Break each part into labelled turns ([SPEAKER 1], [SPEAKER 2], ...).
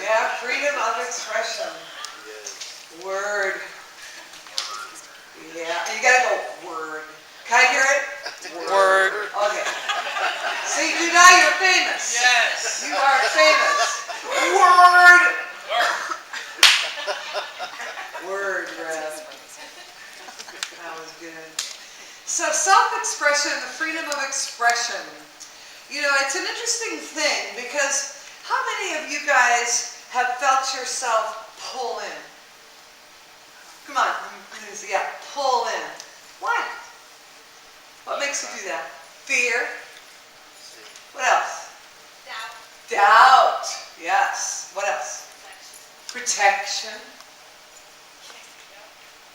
[SPEAKER 1] Yeah, freedom of expression. Word. Yeah, you gotta go word. Can I hear it?
[SPEAKER 2] Word.
[SPEAKER 1] Okay. See, now you're famous.
[SPEAKER 2] Yes.
[SPEAKER 1] You are famous. Word. Word, Rev. That was good. So self-expression, the freedom of expression. You know, it's an interesting thing because how many of you guys have felt yourself pull in? Come on, yeah, pull in. Why? What makes you do that? Fear. What else? Doubt. Yes. What else? Protection.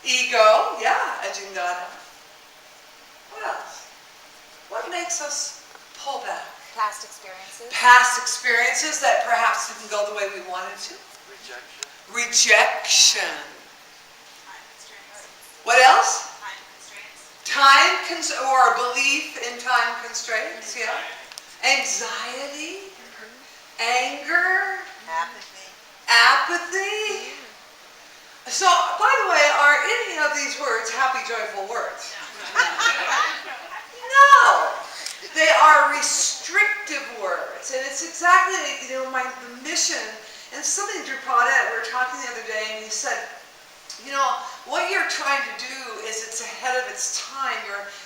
[SPEAKER 1] Ego. Yeah, edging God out. What else? What makes us pull back?
[SPEAKER 3] Past experiences.
[SPEAKER 1] Past experiences that perhaps didn't go the way we wanted to. Rejection. What else? Or belief in time constraints, yeah. Anxiety, anger, apathy. So, by the way, are any of these words happy, joyful words? No. They are restrictive words. And it's exactly, the mission, and something Drew Paudette, we were talking the other day, and he said, what you're trying to do is it's ahead of its time.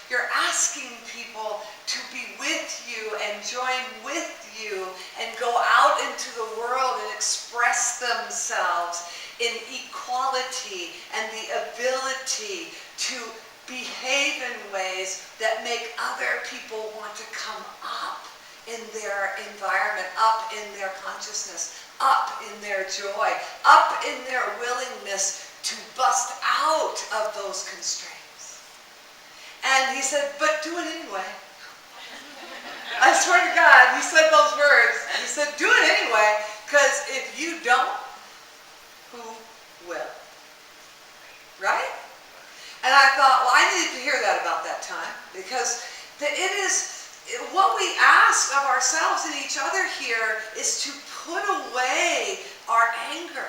[SPEAKER 1] You're asking people to be with you and join with you and go out into the world and express themselves in equality and the ability to behave in ways that make other people want to come up in their environment, up in their consciousness, up in their joy, up in their willingness to bust out of those constraints. And he said, but do it anyway. I swear to God, he said those words. He said, do it anyway, because if you don't, who will? Right? And I thought, well, I needed to hear that about that time, because it is, what we ask of ourselves and each other here is to put away our anger.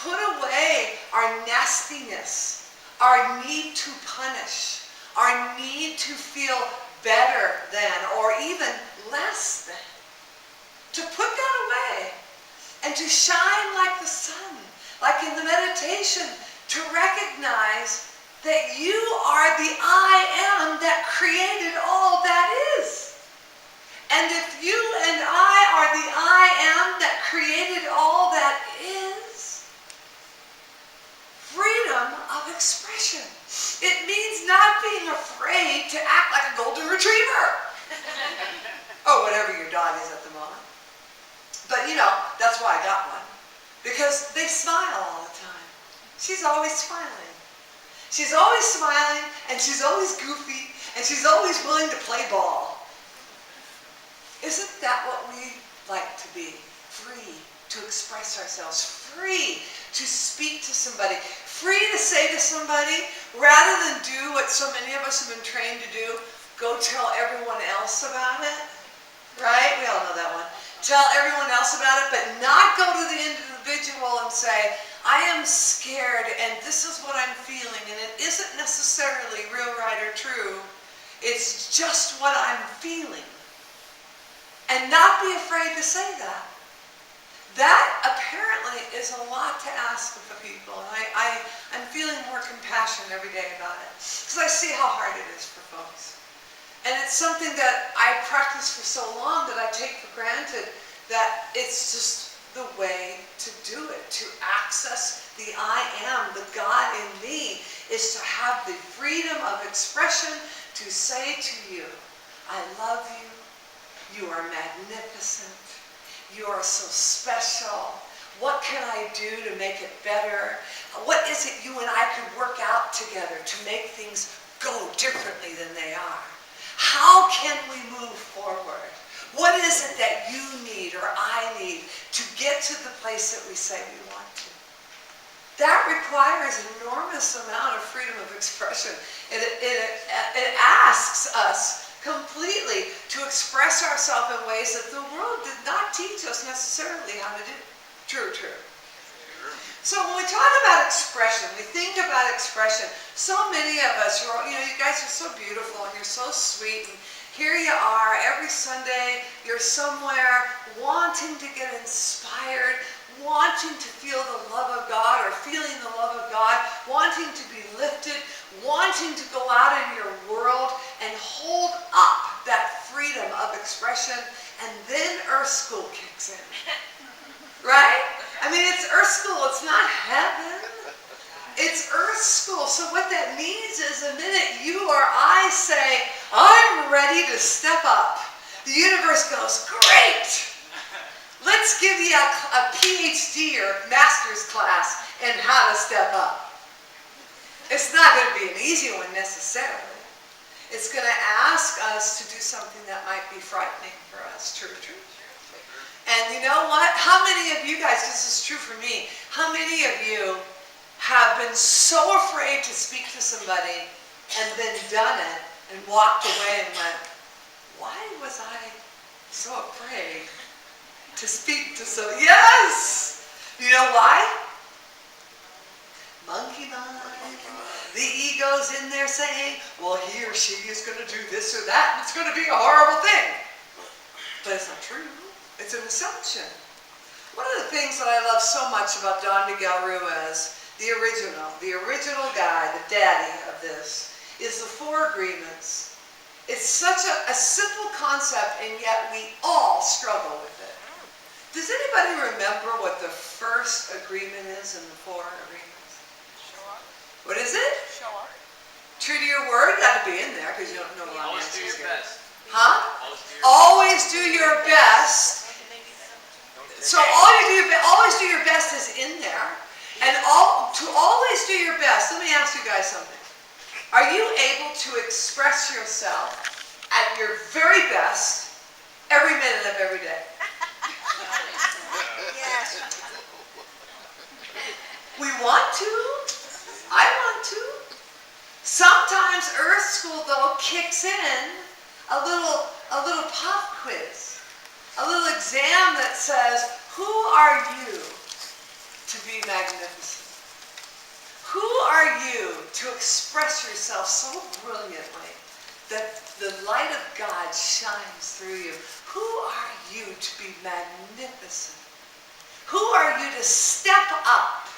[SPEAKER 1] Put away our nastiness, our need to punish, our need to feel better than or even less than. To put that away and to shine like the sun, like in the meditation, to recognize that you are the I am that created all that is. And if you and I are the I am that created all that is, freedom of expression. It means not being afraid to act like a golden retriever. Or whatever your dog is at the moment. But that's why I got one. Because they smile all the time. She's always smiling. She's always smiling, and she's always goofy, and she's always willing to play ball. Isn't that what we like to be? Free to express ourselves, free to speak to somebody, free to say to somebody, rather than do what so many of us have been trained to do, go tell everyone else about it, right? We all know that one. Tell everyone else about it, but not go to the individual and say, I am scared and this is what I'm feeling, and it isn't necessarily real, right, or true. It's just what I'm feeling. And not be afraid to say that. That apparently is a lot to ask of the people. And I'm feeling more compassion every day about it. Because I see how hard it is for folks. And it's something that I practiced for so long that I take for granted that it's just the way to do it. To access the I am, the God in me, is to have the freedom of expression to say to you, I love you. You are magnificent. You are so special. What can I do to make it better? What is it you and I could work out together to make things go differently than they are? How can we move forward? What is it that you need or I need to get to the place that we say we want to? That requires an enormous amount of freedom of expression. It asks us completely to express ourselves in ways that the world did not teach us necessarily how to do. True, true. So when we talk about expression, we think about expression. So many of us, you guys are so beautiful and you're so sweet. And here you are every Sunday. You're somewhere wanting to get inspired, wanting to feel the love of God or feeling the love of God, wanting to be lifted, wanting to go out in your world and hold up that freedom of expression. And then Earth School kicks in. Right? I mean, it's Earth School. It's not heaven. It's Earth School. So what that means is the minute you or I say, I'm ready to step up, the universe goes, great. Let's give you a PhD or master's class in how to step up. It's not going to be an easy one necessarily. It's going to ask us to do something that might be frightening for us. True, true. And you know what? How many of you guys, this is true for me, how many of you have been so afraid to speak to somebody and then done it and walked away and went, why was I so afraid to speak to somebody? Yes! You know why? Monkey mind. The ego's in there saying, well, he or she is going to do this or that, and it's going to be a horrible thing. But it's not true. It's an assumption. One of the things that I love so much about Don Miguel Ruiz, the original guy, the daddy of this, is the 4 agreements. It's such a simple concept, and yet we all struggle with it. Does anybody remember what the first agreement is in the 4 agreements?
[SPEAKER 2] Show up.
[SPEAKER 1] What is it?
[SPEAKER 2] Show up.
[SPEAKER 1] True to your word, got to be in there because you don't know a lot of
[SPEAKER 3] Always do
[SPEAKER 1] answers
[SPEAKER 3] your
[SPEAKER 1] here.
[SPEAKER 3] best.
[SPEAKER 1] Huh? Always do your best. So always do your best is in there. And to always do your best, let me ask you guys something. Are you able to express yourself at your very best every minute of every day?
[SPEAKER 2] Yes.
[SPEAKER 1] We want to. I want to. Sometimes Earth School, though, kicks in a little pop quiz. A little exam that says, who are you to be magnificent? Who are you to express yourself so brilliantly that the light of God shines through you? Who are you to be magnificent? Who are you to step up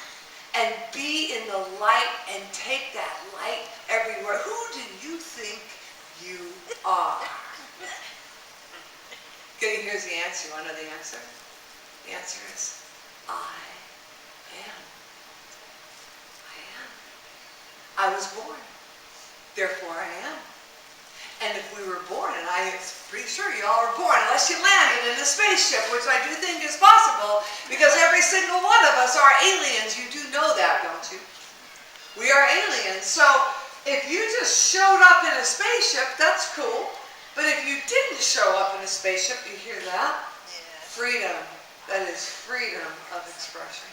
[SPEAKER 1] and be in the light and take that light everywhere? Who do you think you are? Okay, here's the answer. You want to know the answer? The answer is, I am. I am. I was born. Therefore I am. And if we were born, and I'm pretty sure you all were born, unless you landed in a spaceship, which I do think is possible, because every single one of us are aliens. You do know that, don't you? We are aliens. So if you just showed up in a spaceship, that's cool. But if you didn't show up in a spaceship, you hear that?
[SPEAKER 2] Yeah.
[SPEAKER 1] Freedom. That is freedom of expression.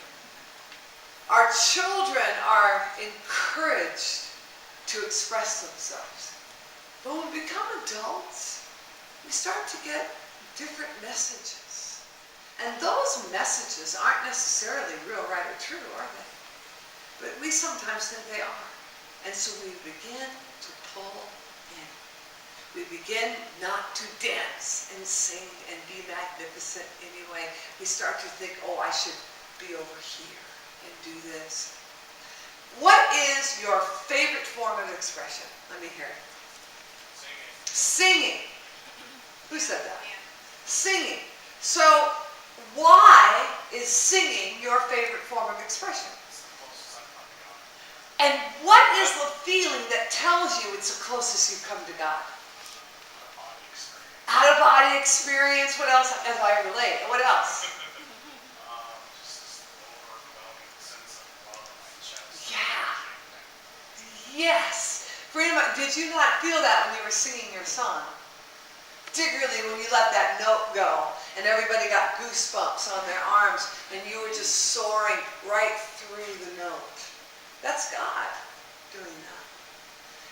[SPEAKER 1] Our children are encouraged to express themselves. But when we become adults, we start to get different messages. And those messages aren't necessarily real, right, or true, are they? But we sometimes think they are. And so we begin to pull in. We begin not to dance and sing and be magnificent anyway. We start to think, oh, I should be over here and do this. What is your favorite form of expression? Let me hear it. Singing. Who said that? Singing. So why is singing your favorite form of expression? And what is the feeling that tells you it's the closest you've come to God? Out-of-body experience. What else? As I relate. What else? Yeah. Yes. Freedom. Did you not feel that when you were singing your song? Particularly when you let that note go and everybody got goosebumps on their arms and you were just soaring right through the note. That's God doing that.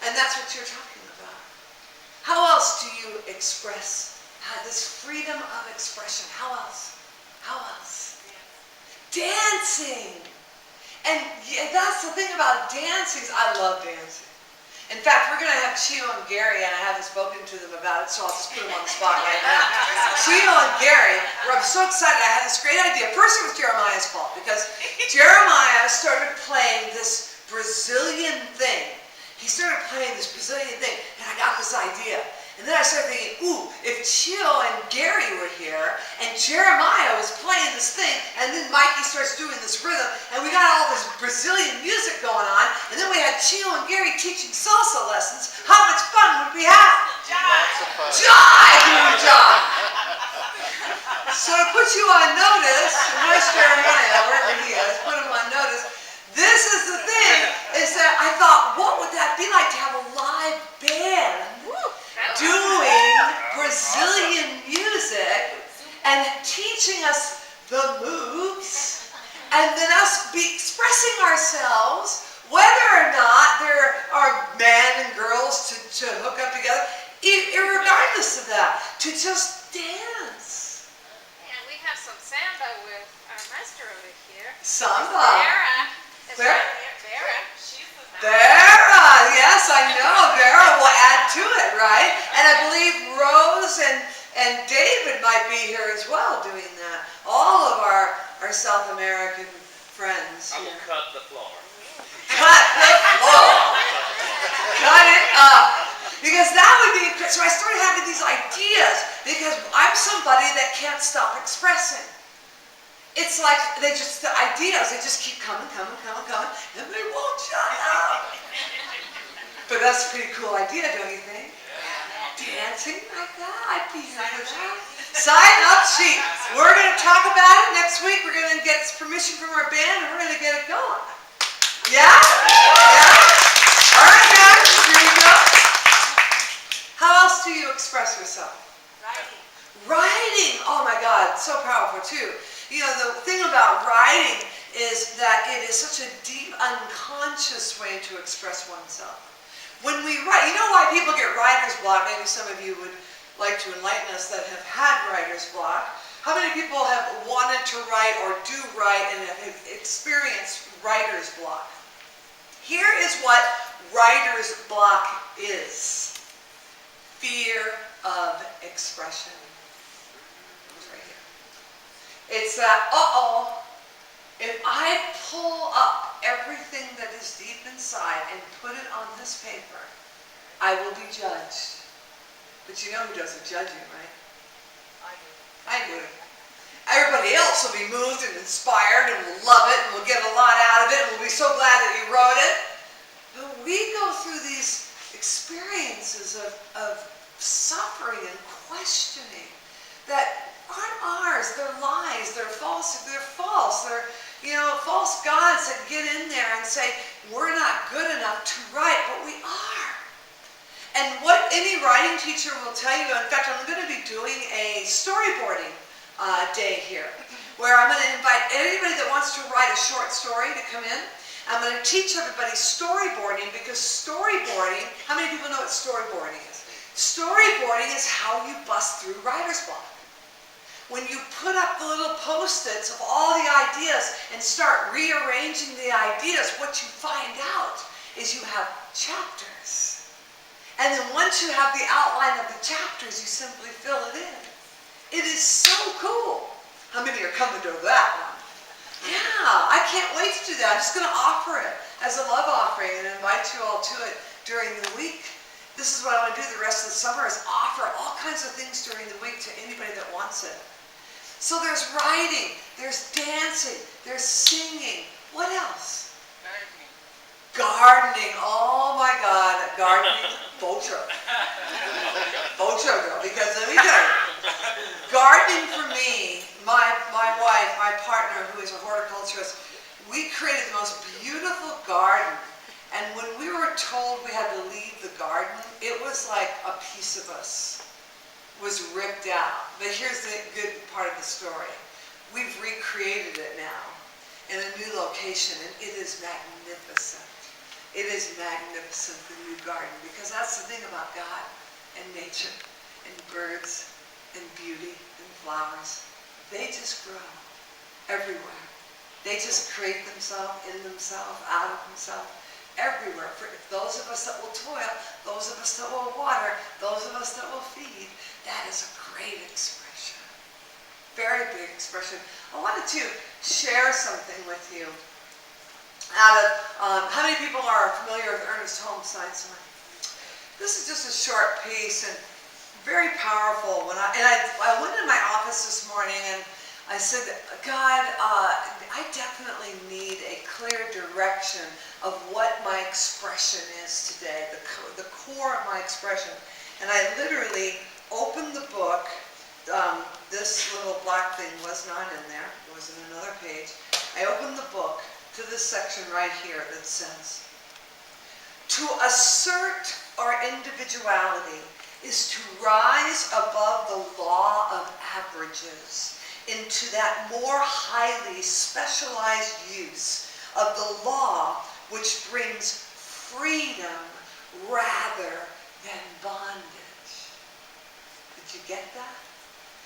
[SPEAKER 1] And that's what you're talking about. How else do you express this freedom of expression? How else? How else? Dancing. And that's the thing about dancing. I love dancing. In fact, we're going to have Chio and Gary, and I haven't spoken to them about it, so I'll just put them on the spot right now. Chio and Gary, I'm so excited. I had this great idea. First, it was Jeremiah's fault, because Jeremiah started playing this Brazilian thing. He started playing this Brazilian thing, and I got this idea. And then I started thinking, ooh, if Chio and Gary were here, and Jeremiah was playing this thing, and then Mikey starts doing this rhythm, and we got all this Brazilian music going on, and then we had Chio and Gary teaching salsa lessons, how much fun would we have? Jive! Jive! So to put you on notice, where's Jeremiah, wherever he is, put him on notice, this is the thing, is that I thought, what would that be like to have a live band doing Brazilian music and teaching us the moves, and then us be expressing ourselves, whether or not there are men and girls to hook up together, irregardless of that, to just dance.
[SPEAKER 2] And we have some samba with our master over here.
[SPEAKER 1] Samba.
[SPEAKER 2] Vera.
[SPEAKER 1] Where?
[SPEAKER 2] Vera. She's the
[SPEAKER 1] Vera, yes, I know. Vera will add to it, right? And I believe Rose and David might be here as well doing that. All of our South American friends.
[SPEAKER 3] I will cut the floor.
[SPEAKER 1] Cut the floor. Cut it up. Because that would be, so I started having these ideas because I'm somebody that can't stop expressing. It's like the ideas, they just keep coming, and they won't shut up. But that's a pretty cool idea, don't you think? Dancing like that, I'd be here for that. Sign up sheet. We're going to talk about it next week. We're going to get permission from our band, and we're going to get it going. Yeah? Yeah? All right, guys, here you go. How else do you express yourself? Writing. Oh my God, so powerful too. You know, the thing about writing is that it is such a deep, unconscious way to express oneself. When we write, you know why people get writer's block? Maybe some of you would like to enlighten us that have had writer's block. How many people have wanted to write or do write and have experienced writer's block? Here is what writer's block is. Fear of expression. It's right here. It's that, if I pull up everything that is deep inside and put it on this paper, I will be judged. But you know who doesn't judge you, right? I do. Everybody else will be moved and inspired and will love it and will get a lot out of it and will be so glad that you wrote it. But we go through these experiences of suffering and questioning that aren't ours. They're lies. They're false. They're false gods that get in there and say, we're not good enough to write, but we are. And what any writing teacher will tell you, in fact, I'm going to be doing a storyboarding day here, where I'm going to invite anybody that wants to write a short story to come in. I'm going to teach everybody storyboarding, because storyboarding, how many people know what storyboarding is? Storyboarding is how you bust through writer's block. When you put up the little post-its of all the ideas and start rearranging the ideas, what you find out is you have chapters. And then once you have the outline of the chapters, you simply fill it in. It is so cool. How many are coming to that one? Yeah, I can't wait to do that. I'm just going to offer it as a love offering and invite you all to it during the week. This is what I want to do the rest of the summer, is offer all kinds of things during the week to anybody that wants it. So there's writing, there's dancing, there's singing. What else? Gardening. Oh my God, gardening. Bocho. Bocho girl, because let me tell you, gardening for me, my wife, my partner, who is a horticulturist, we created the most beautiful garden. And when we were told we had to leave the garden, it was like a piece of us was ripped out. But here's the good part of the story. We've recreated it now in a new location, and it is magnificent. It is magnificent, the new garden, because that's the thing about God and nature and birds and beauty and flowers. They just grow everywhere. They just create themselves, in themselves, out of themselves, everywhere. For those of us that will toil, those of us that will water, those of us that will feed, that is a great expression. Very big expression. I wanted to share something with you. Out of, how many people are familiar with Ernest Holmes' Science? This is just a short piece and very powerful. I went in my office this morning and I said, God, I definitely need a clear direction of what my expression is today, the core of my expression. And I literally opened the book. This little black thing was not in there. It was in another page. I opened the book to this section right here that says, to assert our individuality is to rise above the law of averages into that more highly specialized use of the law which brings freedom rather than bondage. Did you get that?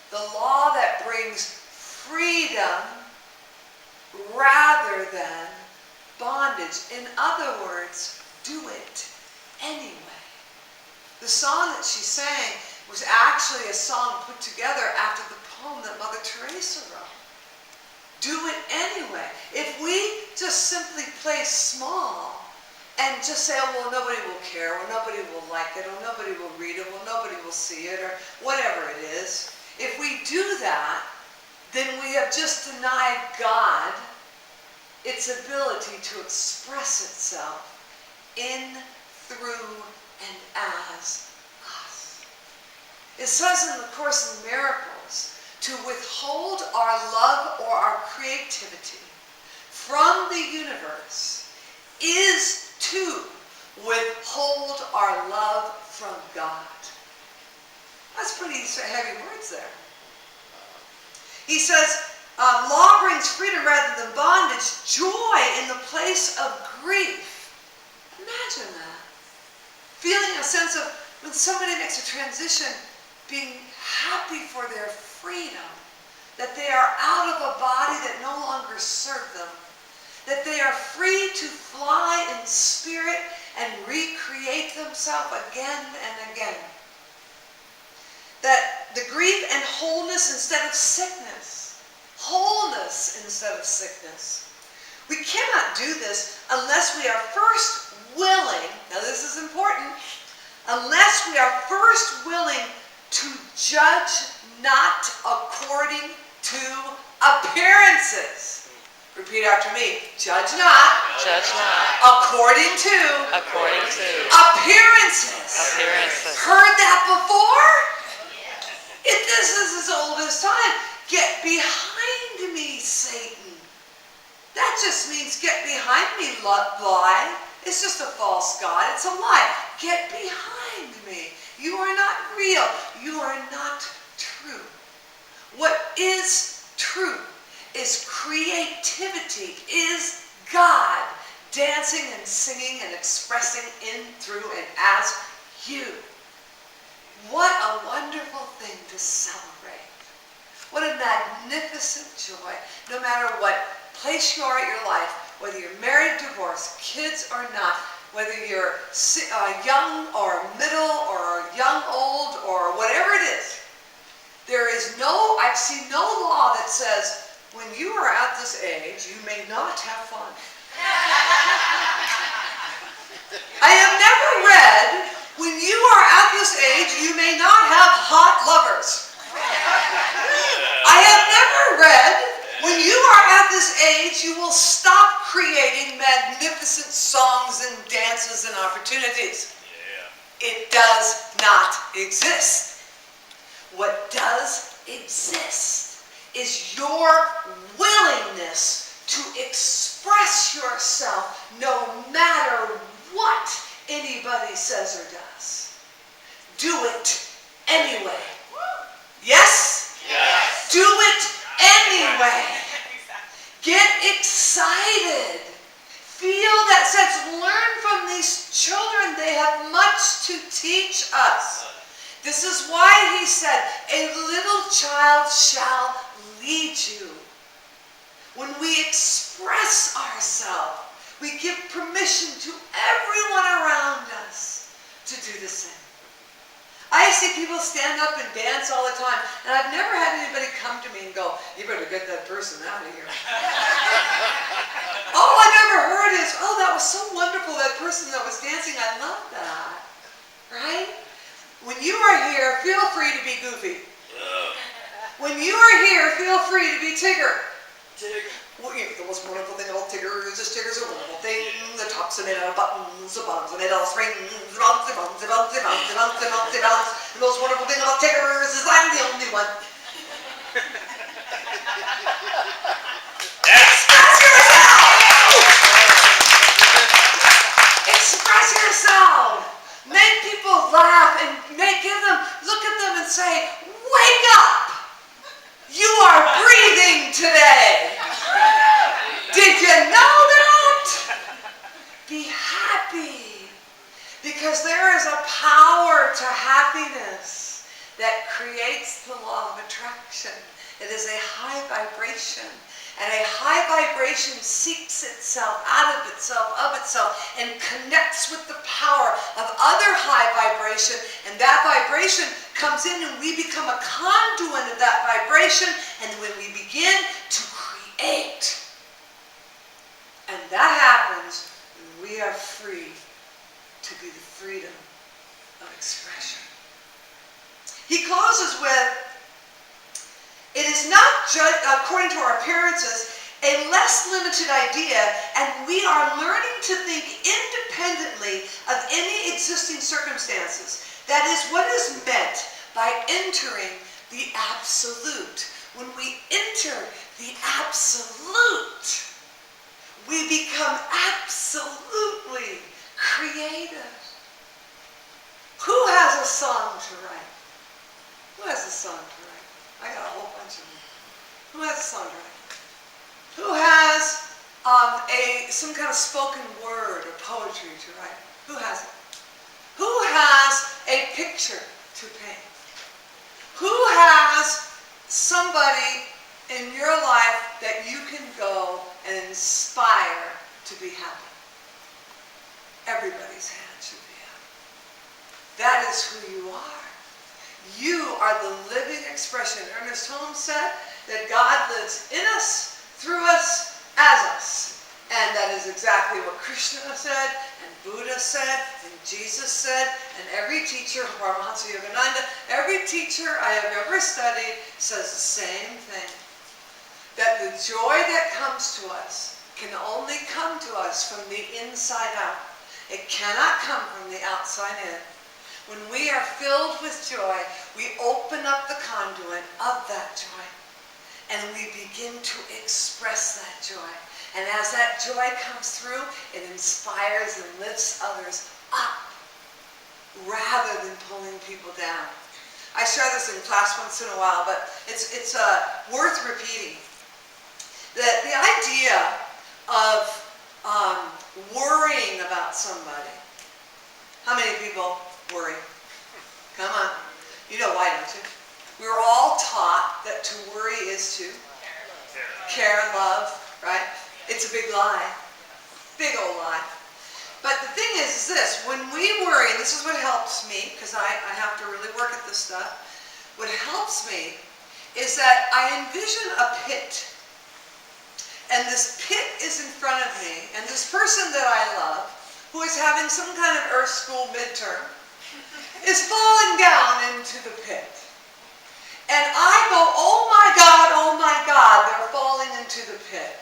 [SPEAKER 1] The law that brings freedom rather than bondage. In other words, do it anyway. The song that she sang was actually a song put together after the poem that Mother Teresa wrote. Do it anyway. If we just simply play small and just say, oh, well, nobody will care, or nobody will like it, or nobody will read it, or nobody will see it, or whatever it is, if we do that, then we have just denied God its ability to express itself in, through, and as us. It says in the Course in Miracles, to withhold our love or our creativity from the universe is to withhold our love from God. That's pretty heavy words there. He says, law brings freedom rather than bondage, joy in the place of grief. Imagine that. Feeling a sense of, when somebody makes a transition, being happy for their freedom, that they are out of a body that no longer served them, that they are free to fly in spirit and recreate themselves again and again. That the grief and wholeness instead of sickness. Wholeness instead of sickness. We cannot do this unless we are first willing, now this is important, unless we are first willing to judge not according to appearances. Repeat after me. Judge not.
[SPEAKER 3] Judge not.
[SPEAKER 1] According to.
[SPEAKER 3] According to.
[SPEAKER 1] Appearances.
[SPEAKER 3] Appearances.
[SPEAKER 1] Heard that before? This is as old as time. Get behind me, Satan. That just means get behind me, lie. It's just a false god. It's a lie. Get behind me. You are not real. You are not true. What is true is creativity, is God dancing and singing and expressing in, through, and as you. What a wonderful thing to celebrate. What a magnificent joy. No matter what place you are in your life, whether you're married, divorced, kids or not, whether you're young or middle or young, old, or whatever it is, I've seen no law that says, when you are at this age, you may not have fun. I have never read, when you are at this age, you may not have hot lovers. I have never read, when you are at this age, you will stop creating magnificent songs and dances and opportunities. Yeah. It does not exist. What does exist is your willingness to express yourself no matter what anybody says or does. Do it anyway. Yes?
[SPEAKER 3] Yes.
[SPEAKER 1] Do it anyway. Get excited. Feel that sense. Learn from these children. They have much to teach us. This is why he said, a little child shall lead you. When we express ourselves, we give permission to everyone around us to do the same. I see people stand up and dance all the time, and I've never had anybody come to me and go, you better get that person out of here. All I've ever heard is, oh, that was so wonderful, that person that was dancing, I love that. Right? When you are here, feel free to be Goofy. When you are here, feel free to be Tigger. Well, the most wonderful thing about Tigger is Tigger's a wonderful thing. The tops are made out of buttons, the bottoms are made out of springs. Bouncy, bouncy, bouncy, bouncy, bouncy, bouncy, bounce. The most wonderful thing about Tigger is I'm the only one. Express yourself! Express yourself! Make people laugh and give them, look at them and say, wake up! You are breathing today! Did you know that? Be happy. Because there is a power to happiness that creates the law of attraction. It is a high vibration. And a high vibration seeks itself out of itself, and connects with the power of other high vibration. And that vibration comes in and we become a conduit of that vibration. And when we begin to create, and that happens when we are free to be the freedom of expression. He closes with, it is not just, according to our appearances, a less limited idea, and we are learning to think independently of any existing circumstances. That is what is meant by entering the absolute. When we enter the absolute, we become absolutely creative. Who has a song to write? Who has a song to write? I got a whole bunch of them. Who has a song to write? Who has some kind of spoken word or poetry to write? Who has it? Who has a picture to paint? Who has somebody in your life that you can go and inspire to be happy? Everybody's hand should be up. That is who you are. You are the living expression. Ernest Holmes said that God lives in us, through us, as us. And that is exactly what Krishna said, and Buddha said, and Jesus said, and every teacher, Paramahansa Yogananda, every teacher I have ever studied says the same thing. That the joy that comes to us can only come to us from the inside out. It cannot come from the outside in. When we are filled with joy, we open up the conduit of that joy. And we begin to express that joy. And as that joy comes through, it inspires and lifts others up rather than pulling people down. I share this in class once in a while, but it's worth repeating. That the idea of worrying about somebody. How many people worry? Come on. You know why, don't you? We were all taught that to worry is to care and love, right? It's a big lie. Big old lie. But the thing is this, when we worry, and this is what helps me, because I have to really work at this stuff, what helps me is that I envision a pit. And this pit is in front of me, and this person that I love, who is having some kind of earth school midterm, is falling down into the pit. And I go, oh my God, they're falling into the pit.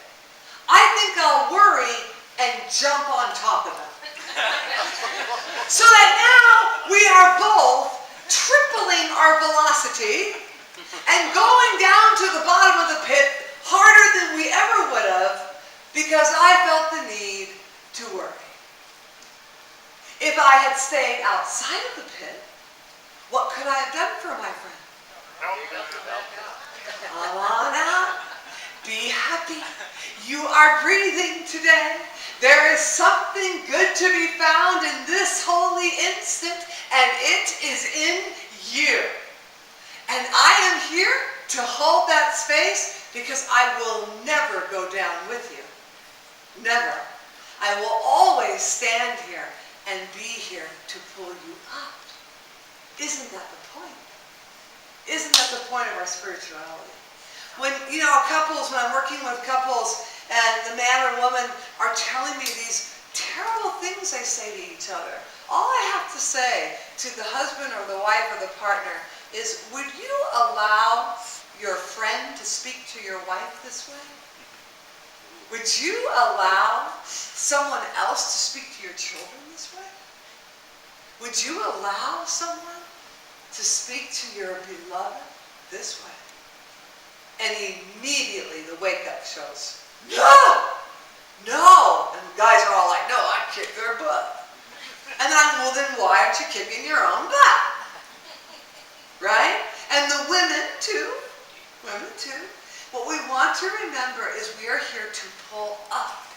[SPEAKER 1] I think I'll worry and jump on top of them. So that now we are both tripling our velocity and going down to the bottom of the pit harder than we ever would have because I felt the need to worry. If I had stayed outside of the pit, what could I have done for my friend? Come on out. Be happy. You are breathing today. There is something good to be found in this holy instant, and it is in you. And I am here to hold that space because I will never go down with you. Never. I will always stand here and be here to pull you up. Isn't that the point? Isn't that the point of our spirituality? When, when I'm working with couples and the man or woman are telling me these terrible things they say to each other, all I have to say to the husband or the wife or the partner is, would you allow your friend to speak to your wife this way? Would you allow someone else to speak to your children this way? Would you allow someone to speak to your beloved this way? And immediately the wake-up shows, no! No! And the guys are all like, no, I'd kick their butt. And well, then why aren't you kicking your own butt? Right? And the women too. What we want to remember is we are here to pull up,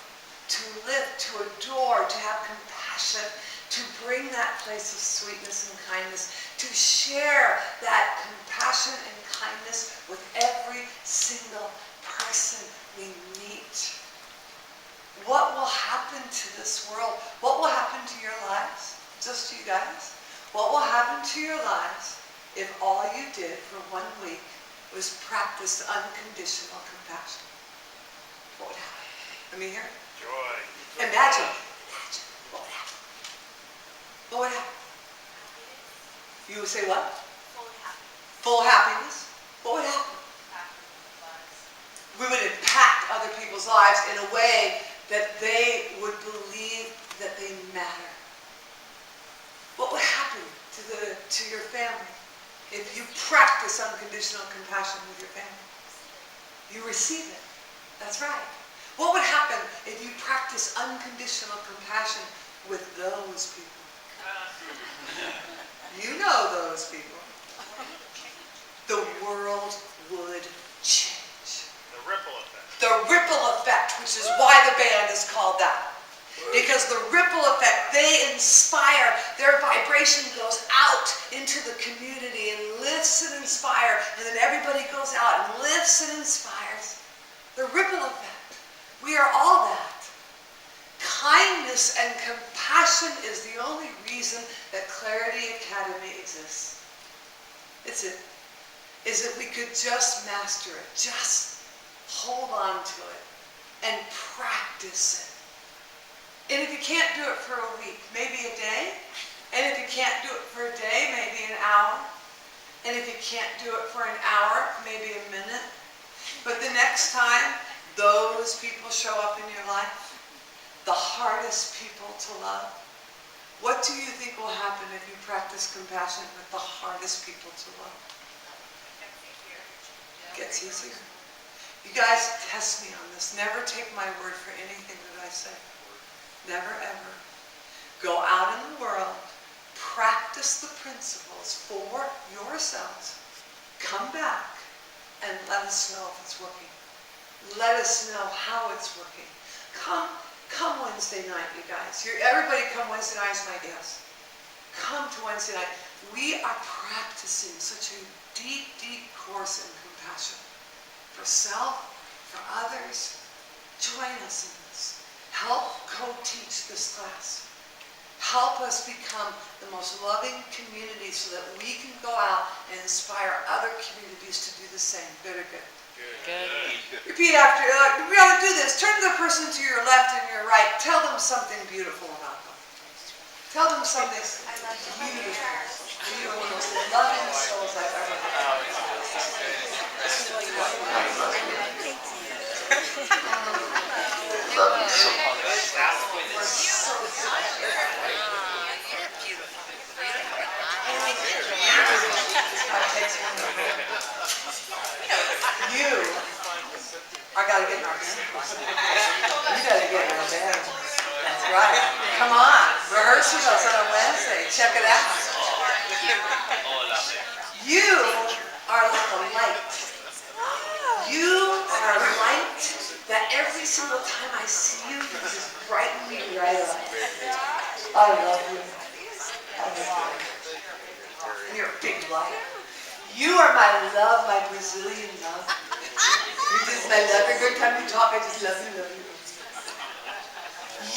[SPEAKER 1] to lift, to adore, to have compassion, to bring that place of sweetness and kindness, to share that compassion and kindness with every single person we meet. What will happen to this world? What will happen to your lives? Just you guys. What will happen to your lives if all you did for 1 week was practice unconditional compassion? What would happen? Let me hear.
[SPEAKER 4] Joy.
[SPEAKER 1] Imagine. What would happen? What would happen? You would say what? Full happiness. What would happen? We would impact other people's lives in a way that they would believe that they matter. What would happen to your family if you practice unconditional compassion with your family? You receive it. That's right. What would happen if you practice unconditional compassion with those people? You know those people. The world would change.
[SPEAKER 4] The ripple effect.
[SPEAKER 1] The ripple effect, which is why the band is called that. Because the ripple effect, they inspire, their vibration goes out into the community and lifts and inspires, and then everybody goes out and lifts and inspires. The ripple effect. We are all that. Kindness and compassion is the only reason that Clarity Academy exists. It's it. Is that we could just master it, just hold on to it and practice it. And if you can't do it for a week, maybe a day. And if you can't do it for a day, maybe an hour. And if you can't do it for an hour, maybe a minute. But the next time those people show up in your life, the hardest people to love, what do you think will happen if you practice compassion with the hardest people to love? It gets easier. You guys test me on this. Never take my word for anything that I say. Never ever. Go out in the world, practice the principles for yourselves, come back, and let us know if it's working. Let us know how it's working. Come Wednesday night, you guys. Everybody come Wednesday night is my guest. Come to Wednesday night. We are practicing such a deep, deep course in compassion. For self, for others. Join us in this. Help co-teach this class. Help us become the most loving community so that we can go out and inspire other communities to do the same. Good or good?
[SPEAKER 3] Good.
[SPEAKER 1] Repeat after. We ought to do this. Turn to the person to your left and your right. Tell them something beautiful about them. Tell them something beautiful. You are one of the most loving souls I've ever met.
[SPEAKER 5] Love you so much.
[SPEAKER 1] You are got to get in our band. You got to get in our band. That's right. Come on. Rehearse with us on a Wednesday. Check it out. You are like a light. You are a light that every single time I see you, you just brighten me right up. I love you. I love you. and you're a big light. You are my love, my Brazilian love. You're just my love. Every time you talk, I just love you, love you.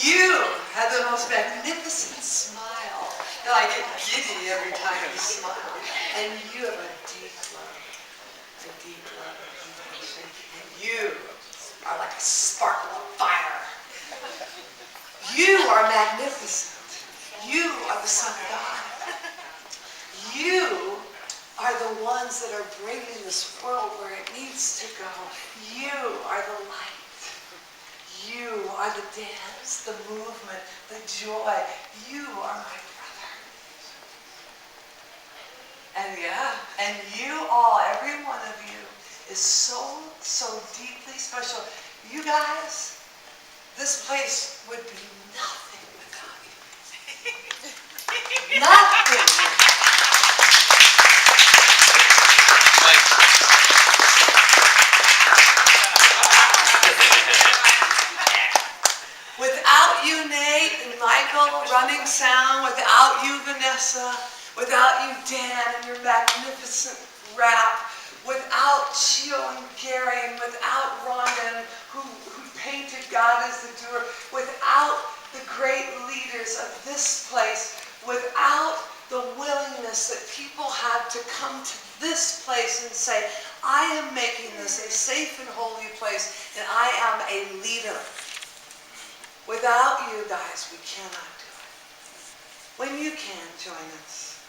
[SPEAKER 1] You have the most magnificent smile. And I get giddy every time you smile. And you have a deep love. A deep love, a deep passion. And you are like a sparkle of fire. You are magnificent. You are the Son of God. You are the ones that are bringing this world where it needs to go. You are the light. You are the dance, the movement, the joy. You are my brother. And and you all, every one of you, is so, so deeply special. You guys, this place would be nothing without you. Nothing. Without you, Nate and Michael, running sound, without you, Vanessa, without you, Dan, and your magnificent rap, without Chio and Gary, and without Rhonda, who painted God as the doer, without the great leaders of this place, without the willingness that people have to come to this place and say, I am making this a safe and holy place, and I am a leader. Without you guys, we cannot do it. When you can, join us.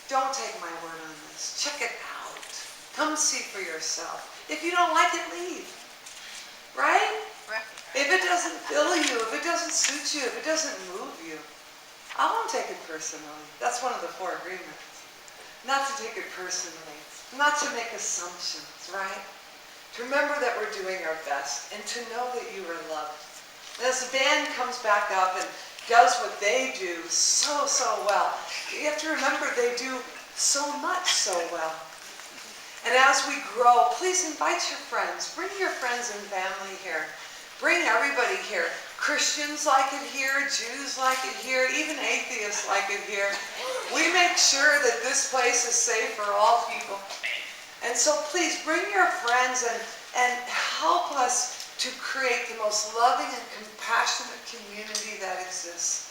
[SPEAKER 1] Don't take my word on this. Check it out. Come see for yourself. If you don't like it, leave. Right? If it doesn't fill you, if it doesn't suit you, if it doesn't move you, I won't take it personally. That's one of the 4 agreements. Not to take it personally. Not to make assumptions, right? To remember that we're doing our best and to know that you are loved. And as the band comes back up and does what they do so, so well, you have to remember they do so much so well. And as we grow, please invite your friends. Bring your friends and family here. Bring everybody here. Christians like it here, Jews like it here, even atheists like it here. We make sure that this place is safe for all people. And so please bring your friends and help us to create the most loving and compassionate community that exists.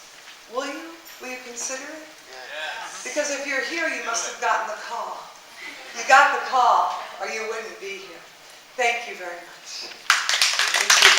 [SPEAKER 1] Will you? Will you consider it? Yes. Because if you're here, you must have gotten the call. You got the call, or you wouldn't be here. Thank you very much. Thank you.